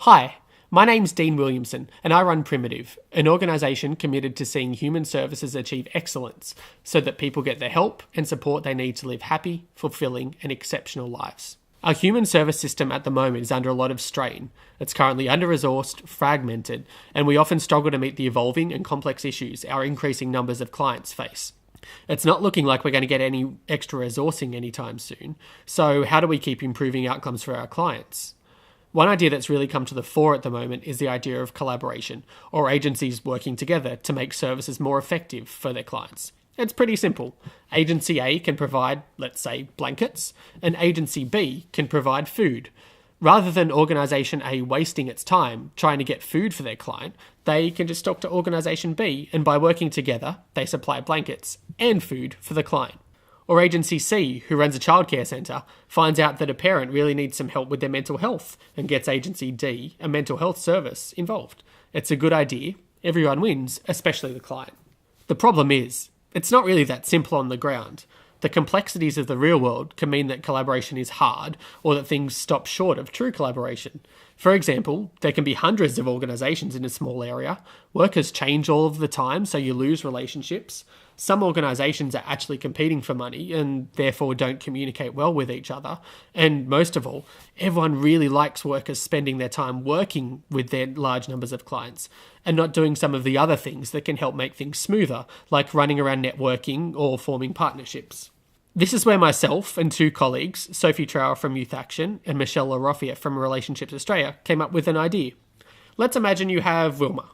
Hi, my name's Dean Williamson and I run Primitive, an organisation committed to seeing human services achieve excellence so that people get the help and support they need to live happy, fulfilling and exceptional lives. Our human service system at the moment is under a lot of strain. It's currently under-resourced, fragmented, and we often struggle to meet the evolving and complex issues our increasing numbers of clients face. It's not looking like we're going to get any extra resourcing anytime soon, so how do we keep improving outcomes for our clients? One idea that's really come to the fore at the moment is the idea of collaboration, or agencies working together to make services more effective for their clients. It's pretty simple. Agency A can provide, let's say, blankets, and Agency B can provide food. Rather than organisation A wasting its time trying to get food for their client, they can just talk to organisation B, and by working together, they supply blankets and food for the client. Or Agency C, who runs a childcare centre, finds out that a parent really needs some help with their mental health and gets Agency D, a mental health service, involved. It's a good idea. Everyone wins, especially the client. The problem is, it's not really that simple on the ground. The complexities of the real world can mean that collaboration is hard or that things stop short of true collaboration. For example, there can be hundreds of organisations in a small area. Workers change all of the time, so you lose relationships. Some organisations are actually competing for money and therefore don't communicate well with each other. And most of all, everyone really likes workers spending their time working with their large numbers of clients and not doing some of the other things that can help make things smoother, like running around networking or forming partnerships. This is where myself and two colleagues, Sophie Trower from Youth Action and Michelle LaRoffia from Relationships Australia, came up with an idea. Let's imagine you have Wilma.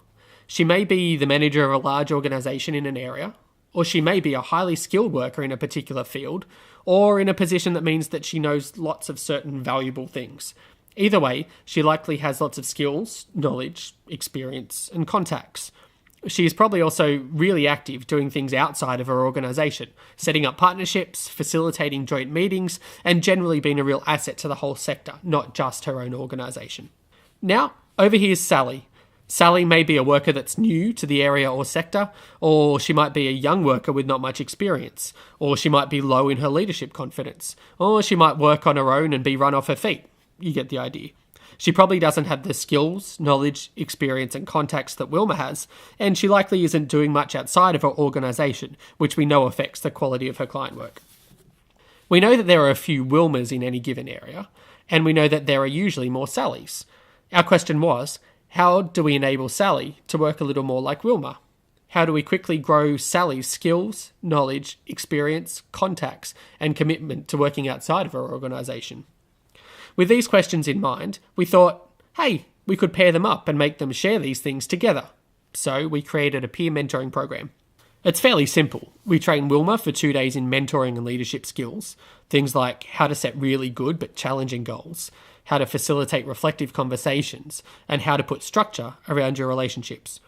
She may be the manager of a large organisation in an area, or she may be a highly skilled worker in a particular field, or in a position that means that she knows lots of certain valuable things. Either way, she likely has lots of skills, knowledge, experience, and contacts. She is probably also really active doing things outside of her organisation, setting up partnerships, facilitating joint meetings, and generally being a real asset to the whole sector, not just her own organisation. Now, over here's Sally. Sally may be a worker that's new to the area or sector, or she might be a young worker with not much experience, or she might be low in her leadership confidence, or she might work on her own and be run off her feet. You get the idea. She probably doesn't have the skills, knowledge, experience and contacts that Wilma has, and she likely isn't doing much outside of her organisation, which we know affects the quality of her client work. We know that there are a few Wilmas in any given area, and we know that there are usually more Sallys. Our question was, how do we enable Sally to work a little more like Wilma? How do we quickly grow Sally's skills, knowledge, experience, contacts, and commitment to working outside of her organisation? With these questions in mind, we thought, hey, we could pair them up and make them share these things together. So we created a peer mentoring program. It's fairly simple. We train Wilma for 2 days in mentoring and leadership skills, things like how to set really good but challenging goals, how to facilitate reflective conversations, and how to put structure around your relationships.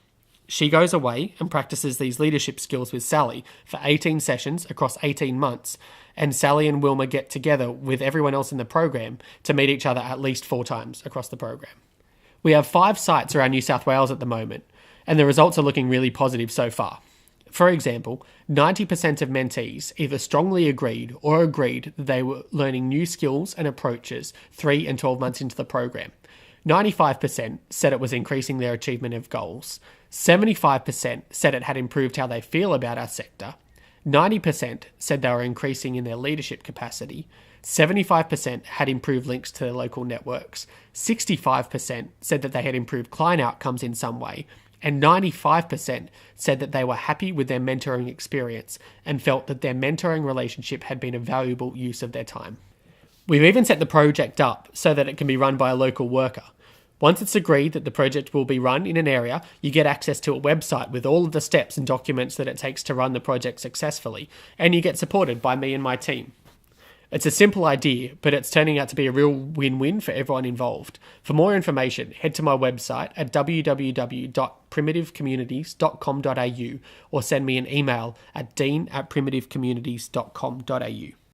She goes away and practices these leadership skills with Sally for 18 sessions across 18 months, and Sally and Wilma get together with everyone else in the program to meet each other at least 4 times across the program. We have 5 sites around New South Wales at the moment, and the results are looking really positive so far. For example, 90% of mentees either strongly agreed or agreed that they were learning new skills and approaches 3 and 12 months into the program. 95% said it was increasing their achievement of goals. 75% said it had improved how they feel about our sector. 90% said they were increasing in their leadership capacity. 75% had improved links to their local networks. 65% said that they had improved client outcomes in some way. And 95% said that they were happy with their mentoring experience and felt that their mentoring relationship had been a valuable use of their time. We've even set the project up so that it can be run by a local worker. Once it's agreed that the project will be run in an area, you get access to a website with all of the steps and documents that it takes to run the project successfully, and you get supported by me and my team. It's a simple idea, but it's turning out to be a real win-win for everyone involved. For more information, head to my website at www.primitivecommunities.com.au or send me an email at dean@primitivecommunities.com.au.